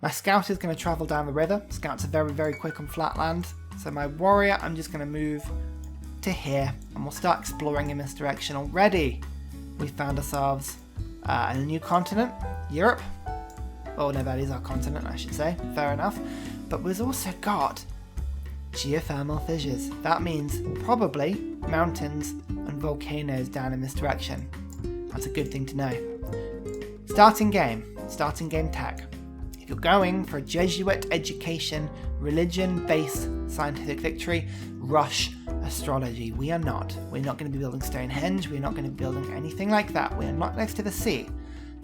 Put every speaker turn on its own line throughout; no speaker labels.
My scout is going to travel down the river. Scouts are very, very quick on flat land. So my warrior, I'm just going to move to here, and we'll start exploring in this direction. Already, we found ourselves a new continent, Europe. Oh no, that is our continent, I should say. Fair enough. But we've also got geothermal fissures. That means probably mountains and volcanoes down in this direction. That's a good thing to know. Starting game tech. If you're going for a Jesuit education, religion-based scientific victory, rush astrology. We are not. We're not going to be building Stonehenge. We're not going to be building anything like that. We are not next to the sea.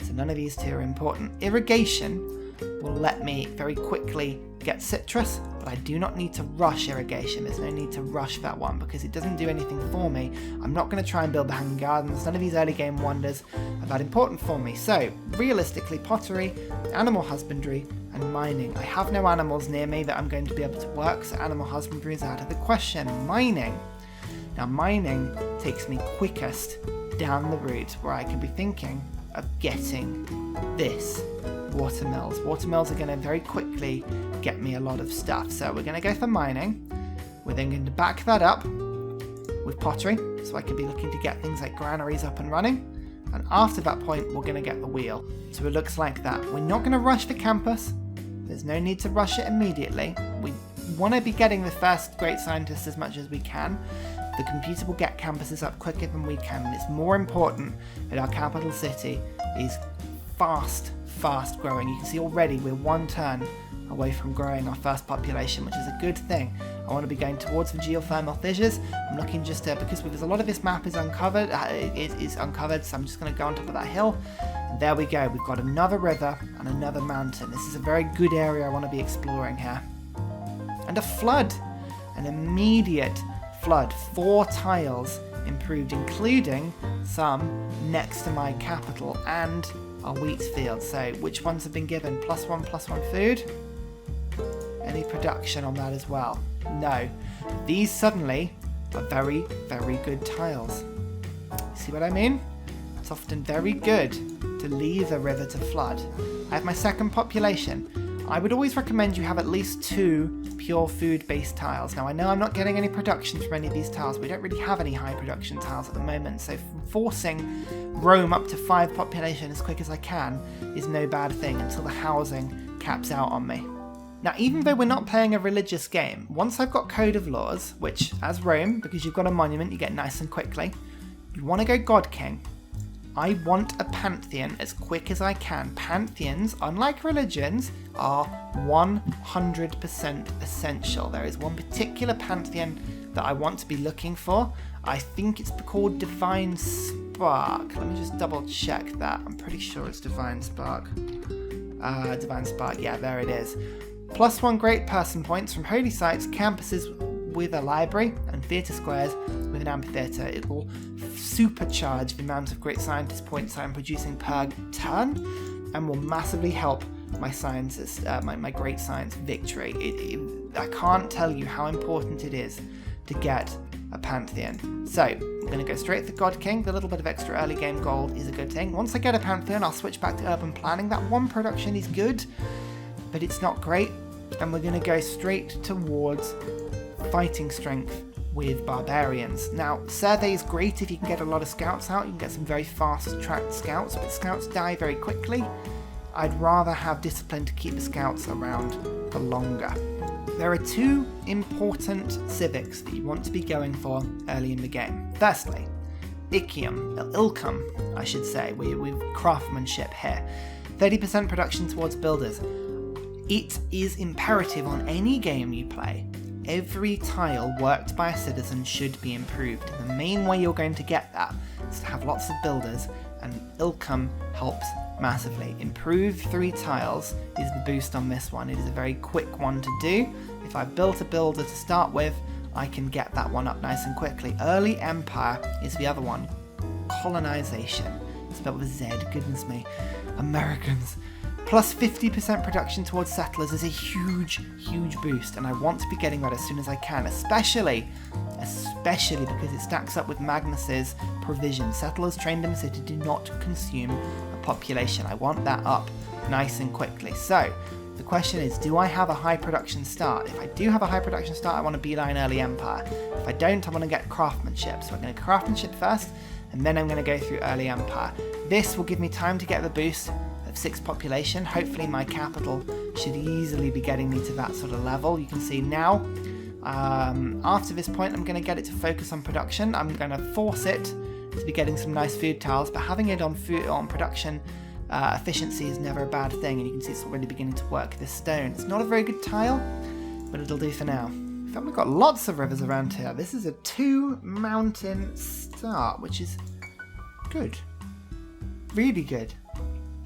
So none of these two are important. Irrigation will let me very quickly get citrus, but I do not need to rush irrigation. There's no need to rush that one because it doesn't do anything for me. I'm not going to try and build the hanging gardens. None of these early game wonders are that important for me. So realistically, pottery, animal husbandry, and mining. I have no animals near me that I'm going to be able to work, so animal husbandry is out of the question. Mining. Now mining takes me quickest down the route where I can be thinking of getting this. Watermills. Watermills are going to very quickly get me a lot of stuff. So we're going to go for mining. We're then going to back that up with pottery, so I could be looking to get things like granaries up and running. And after that point, we're going to get the wheel. So it looks like that. We're not going to rush the campus. There's no need to rush it immediately. We want to be getting the first great scientists as much as we can. The computer will get campuses up quicker than we can, and it's more important that our capital city is fast growing. You can see already we're one turn away from growing our first population, which is a good thing. I want to be going towards the geothermal fissures. I'm looking just because a lot of this map is uncovered, so I'm just going to go on top of that hill. And there we go. We've got another river and another mountain. This is a very good area I want to be exploring here. And a flood, an immediate flood. 4 tiles improved, including some next to my capital and our wheat field. So which ones have been given? +1 food? Any production on that as well? No. These suddenly are very, very good tiles. See what I mean? It's often very good to leave a river to flood. I have my second population. I would always recommend you have at least 2 pure food-based tiles. Now I know I'm not getting any production from any of these tiles. We don't really have any high production tiles at the moment, so forcing Rome up to 5 population as quick as I can is no bad thing until the housing caps out on me. Now, even though we're not playing a religious game, once I've got Code of Laws, which, as Rome, because you've got a monument, you get nice and quickly, you want to go God King. I want a pantheon as quick as I can. Pantheons, unlike religions, are 100% essential. There is one particular pantheon that I want to be looking for. I think it's called Divine Spark. Let me just double check that. I'm pretty sure it's Divine Spark. Divine Spark, yeah, there it is. +1 great person points from holy sites, campuses with a library, and theatre squares with an amphitheatre. It will supercharge the amount of great scientist points I'm producing per turn, and will massively help my sciences, my great science victory. I can't tell you how important it is to get a pantheon. So I'm going to go straight to God King. The little bit of extra early game gold is a good thing. Once I get a pantheon, I'll switch back to urban planning. That 1 production is good, but it's not great, and we're going to go straight towards fighting strength with barbarians. Now, survey is great if you can get a lot of scouts out. You can get some very fast tracked scouts, but scouts die very quickly. I'd rather have discipline to keep the scouts around for longer. There are 2 important civics that you want to be going for early in the game. Firstly, Ilcum, I should say, with craftsmanship here. 30% production towards builders. It is imperative on any game you play. Every tile worked by a citizen should be improved. The main way you're going to get that is to have lots of builders, and Ilcum helps massively. Improve 3 tiles is the boost on this one. It is a very quick one to do. If I've built a builder to start with, I can get that one up nice and quickly. Early Empire is the other one. Colonization. Spelled with a Z, goodness me. Americans. Plus 50% production towards settlers is a huge boost, and I want to be getting that as soon as I can, especially because it stacks up with Magnus's provision. Settlers trained in the city do not consume a population. I want that up nice and quickly. So the question is, do I have a high production start? If I do have a high production start, I want to beeline early empire. If I don't, I want to get craftsmanship. So I'm going to craftsmanship first, and then I'm going to go through early empire. This will give me time to get the boost of 6 population. Hopefully my capital should easily be getting me to that sort of level. You can see now, after this point, I'm going to get it to focus on production. I'm going to force it to be getting some nice food tiles, but having it on production efficiency is never a bad thing, and you can see it's already beginning to work this stone. It's not a very good tile, but it'll do for now. In fact, we've got lots of rivers around here. This is a 2-mountain start, which is good. Really good.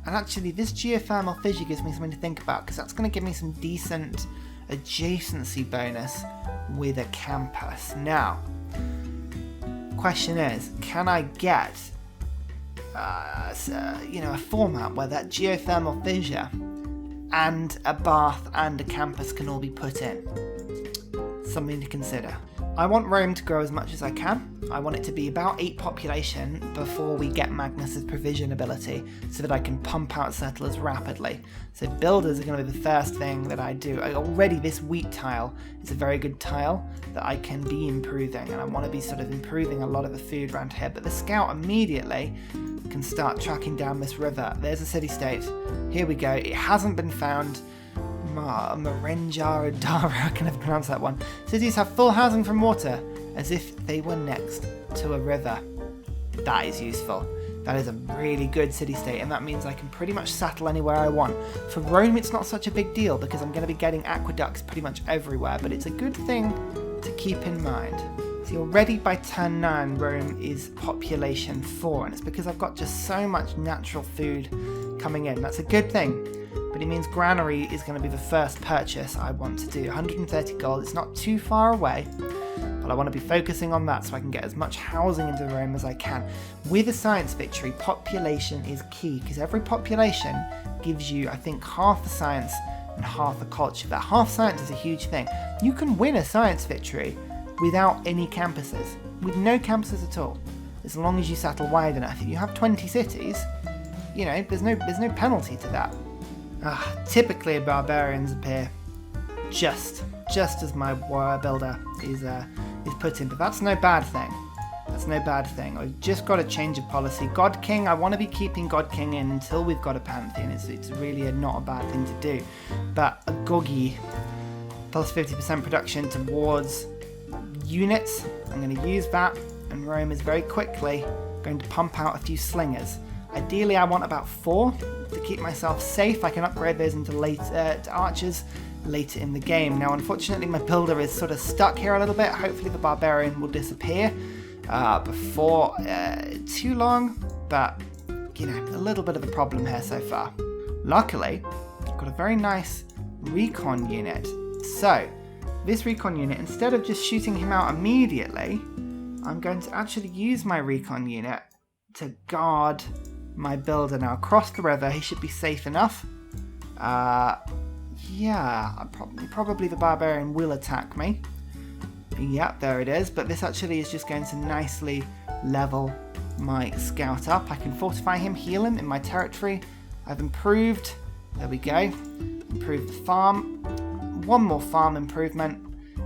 And actually, this geothermal fissure gives me something to think about, because that's going to give me some decent adjacency bonus with a campus. Now, question is, can I get a format where that geothermal fissure and a bath and a campus can all be put in? Something to consider. I want Rome to grow as much as I can. I want it to be about 8 population before we get Magnus's provision ability, so that I can pump out settlers rapidly. So builders are going to be the first thing that I do. Already this wheat tile is a very good tile that I can be improving, and I want to be sort of improving a lot of the food around here. But the scout immediately can start tracking down this river. There's a city-state. Here we go. It hasn't been found. Marenjaradara, I can never pronounce that one. Cities have full housing from water, as if they were next to a river. That is useful. That is a really good city-state, and that means I can pretty much settle anywhere I want. For Rome, it's not such a big deal, because I'm going to be getting aqueducts pretty much everywhere, but it's a good thing to keep in mind. See, already by turn 9, Rome is population 4, and it's because I've got just so much natural food coming in. That's a good thing. But it means granary is going to be the first purchase I want to do. 130 gold, it's not too far away, but I want to be focusing on that so I can get as much housing into Rome as I can. With a science victory, population is key, because every population gives you, I think, half the science and half the culture. That half science is a huge thing. You can win a science victory without any campuses, with no campuses at all, as long as you settle wide enough. If you have 20 cities, you know, there's no penalty to that. Typically barbarians appear just as my warrior builder is put in, but that's no bad thing. That's no bad thing. I've just got a change of policy. God King, I want to be keeping God King in until we've got a Pantheon. It's really not a bad thing to do. But a Gogi plus 50% production towards units, I'm going to use that, and Rome is very quickly going to pump out a few slingers. Ideally, I want about 4 to keep myself safe. I can upgrade those into to archers later in the game. Now, unfortunately, my builder is sort of stuck here a little bit. Hopefully, the barbarian will disappear before too long, but, you know, a little bit of a problem here so far. Luckily, I've got a very nice recon unit. So, this recon unit, instead of just shooting him out immediately, I'm going to actually use my recon unit to guard my builder. Now across the river, he should be safe enough. Yeah, probably the barbarian will attack me. Yep, there it is. But this actually is just going to nicely level my scout up. I can fortify him, heal him in my territory. I've improved. There we go. Improved the farm. 1 more farm improvement.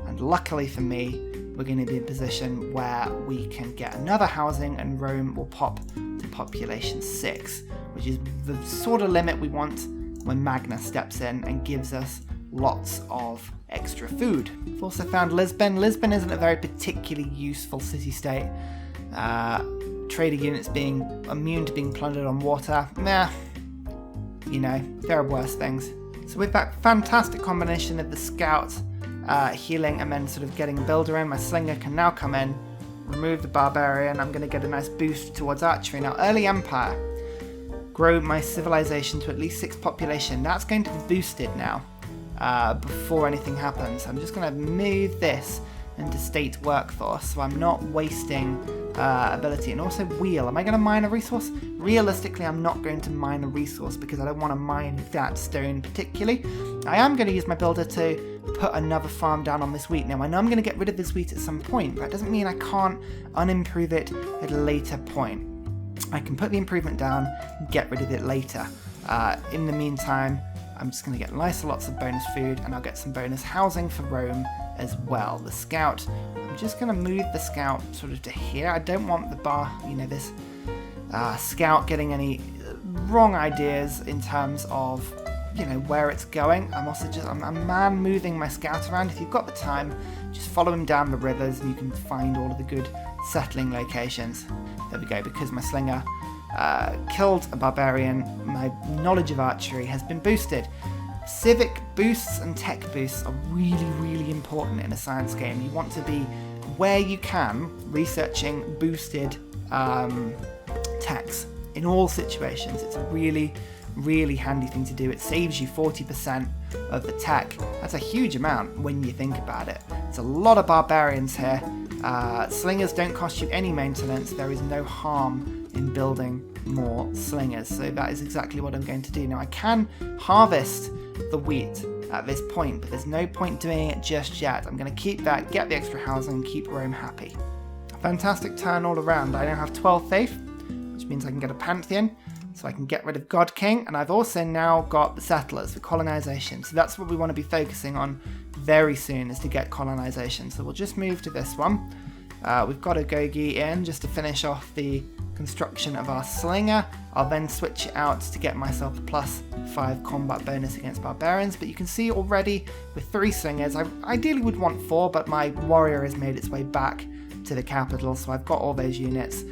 And luckily for me, we're going to be in a position where we can get another housing, and Rome will pop to population 6, which is the sort of limit we want when Magnus steps in and gives us lots of extra food. We've also found Lisbon. Lisbon isn't a very particularly useful city-state. Trader units being immune to being plundered on water. Meh. You know, there are worse things. So with that fantastic combination of the scout, healing, and then sort of getting a builder in, my slinger can now come in, remove the barbarian. I'm going to get a nice boost towards archery. Now, early empire, grow my civilization to at least 6 population. That's going to be boosted now before anything happens. I'm just going to move this into state workforce so I'm not wasting ability. And also wheel. Am I going to mine a resource? Realistically, I'm not going to mine a resource because I don't want to mine that stone particularly. I am going to use my builder to put another farm down on this wheat. Now, I know I'm going to get rid of this wheat at some point, but that doesn't mean I can't unimprove it at a later point. I can put the improvement down and get rid of it later. In the meantime, I'm just going to get lots of bonus food, and I'll get some bonus housing for Rome as well. The scout, I'm just going to move the scout sort of to here. I don't want this scout getting any wrong ideas in terms of where it's going. I'm man moving my scout around. If you've got the time, just follow him down the rivers and you can find all of the good settling locations. There we go. Because my slinger killed a barbarian, my knowledge of archery has been boosted. Civic boosts and tech boosts are really important in a science game. You want to be, where you can, researching boosted techs in all situations. It's a really handy thing to do. It saves you 40% of the tech. That's a huge amount when you think about it. There's a lot of barbarians here. Slingers don't cost you any maintenance. There is no harm in building more slingers. So that is exactly what I'm going to do. Now I can harvest the wheat at this point, but there's no point doing it just yet. I'm going to keep that, get the extra housing, and keep Rome happy. Fantastic turn all around. I now have 12 faith, which means I can get a pantheon. So I can get rid of God King, and I've also now got the settlers for colonization. So that's what we want to be focusing on very soon, is to get colonization. So we'll just move to this one. We've got a Gogi in just to finish off the construction of our slinger. I'll then switch it out to get myself a +5 combat bonus against barbarians. But you can see already with 3 slingers, I ideally would want 4, but my warrior has made its way back to the capital, so I've got all those units.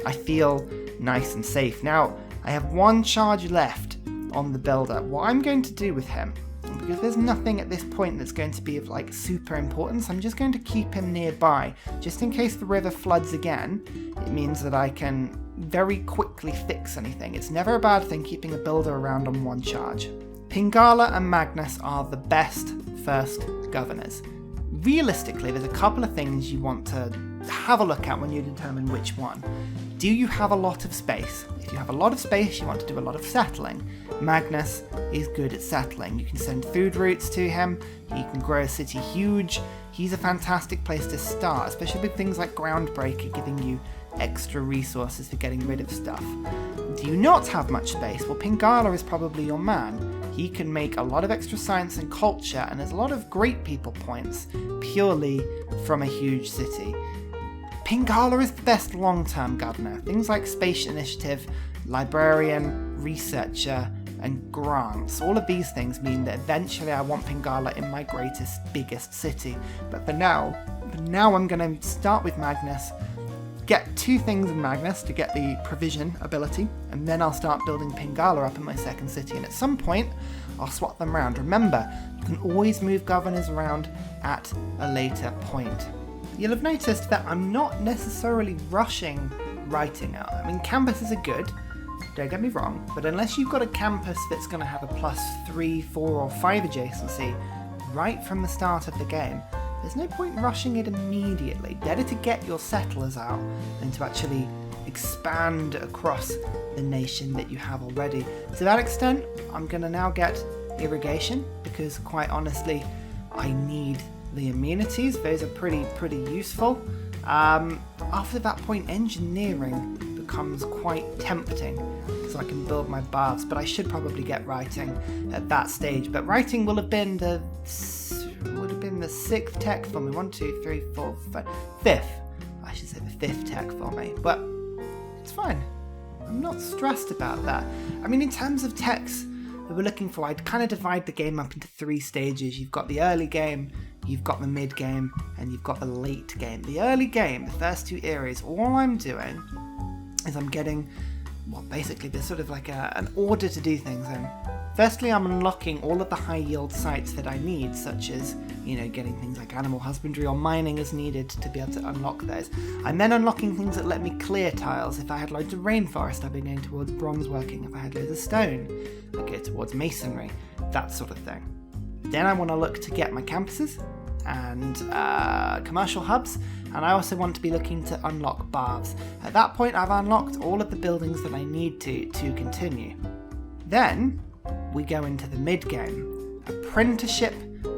I feel nice and safe. Now, I have 1 charge left on the builder. What I'm going to do with him, because there's nothing at this point that's going to be of super importance, I'm just going to keep him nearby. Just in case the river floods again, it means that I can very quickly fix anything. It's never a bad thing keeping a builder around on 1 charge. Pingala and Magnus are the best first governors. Realistically, there's a couple of things you want to have a look at when you determine which one. Do you have a lot of space? If you have a lot of space, you want to do a lot of settling. Magnus is good at settling. You can send food routes to him. He can grow a city huge. He's a fantastic place to start, especially with things like Groundbreaker giving you extra resources for getting rid of stuff. Do you not have much space? Well, Pingala is probably your man. He can make a lot of extra science and culture, and there's a lot of great people points purely from a huge city. Pingala is the best long-term governor. Things like Space Initiative, Librarian, Researcher, and Grants. All of these things mean that eventually I want Pingala in my biggest city. But for now I'm going to start with Magnus, get 2 things in Magnus to get the provision ability, and then I'll start building Pingala up in my second city, and at some point I'll swap them around. Remember, you can always move governors around at a later point. You'll have noticed that I'm not necessarily rushing writing out. I mean, campuses are good, don't get me wrong, but unless you've got a campus that's going to have a +3, 4, or 5 adjacency right from the start of the game, there's no point in rushing it immediately. Better to get your settlers out than to actually expand across the nation that you have already. To that extent, I'm going to now get irrigation, because quite honestly, I need the amenities. Those are pretty useful. After that point, engineering becomes quite tempting, so I can build my baths, but I should probably get writing at that stage. But writing will have been the 6th tech for me. 1, 2, 3, 4, 5, 5th. I should say the 5th tech for me, but it's fine. I'm not stressed about that. I mean, in terms of techs that we're looking for, I'd kind of divide the game up into 3 stages. You've got the early game, you've got the mid game, and you've got the late game. The early game, the first 2 areas, all I'm doing is I'm getting, well, basically there's sort of like an order to do things in. Firstly, I'm unlocking all of the high yield sites that I need, such as, getting things like animal husbandry or mining as needed to be able to unlock those. I'm then unlocking things that let me clear tiles. If I had loads of rainforest, I'd be going towards bronze working. If I had loads of stone, I'd go towards masonry, that sort of thing. Then I want to look to get my campuses and commercial hubs, and I also want to be looking to unlock baths. At that point, I've unlocked all of the buildings that I need to continue. Then we go into the mid game. Apprenticeship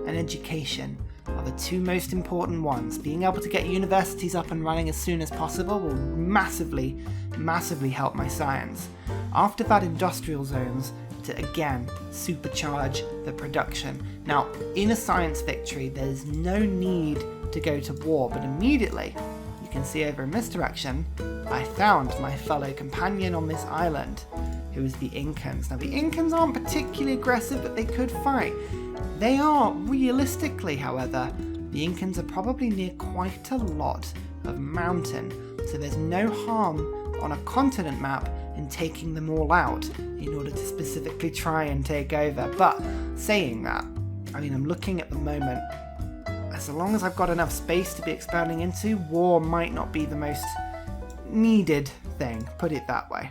and education are the 2 most important ones. Being able to get universities up and running as soon as possible will massively help my science. After that, industrial zones to again supercharge the production. Now, in a science victory, there's no need to go to war, but immediately, you can see over in this direction, I found my fellow companion on this island, who is the Incans. Now, the Incans aren't particularly aggressive, but they could fight. They are, realistically, however, the Incans are probably near quite a lot of mountain, so there's no harm on a continent map in taking them all out in order to specifically try and take over. But saying that, I mean, I'm looking at the moment, as long as I've got enough space to be expanding into, war might not be the most needed thing, put it that way.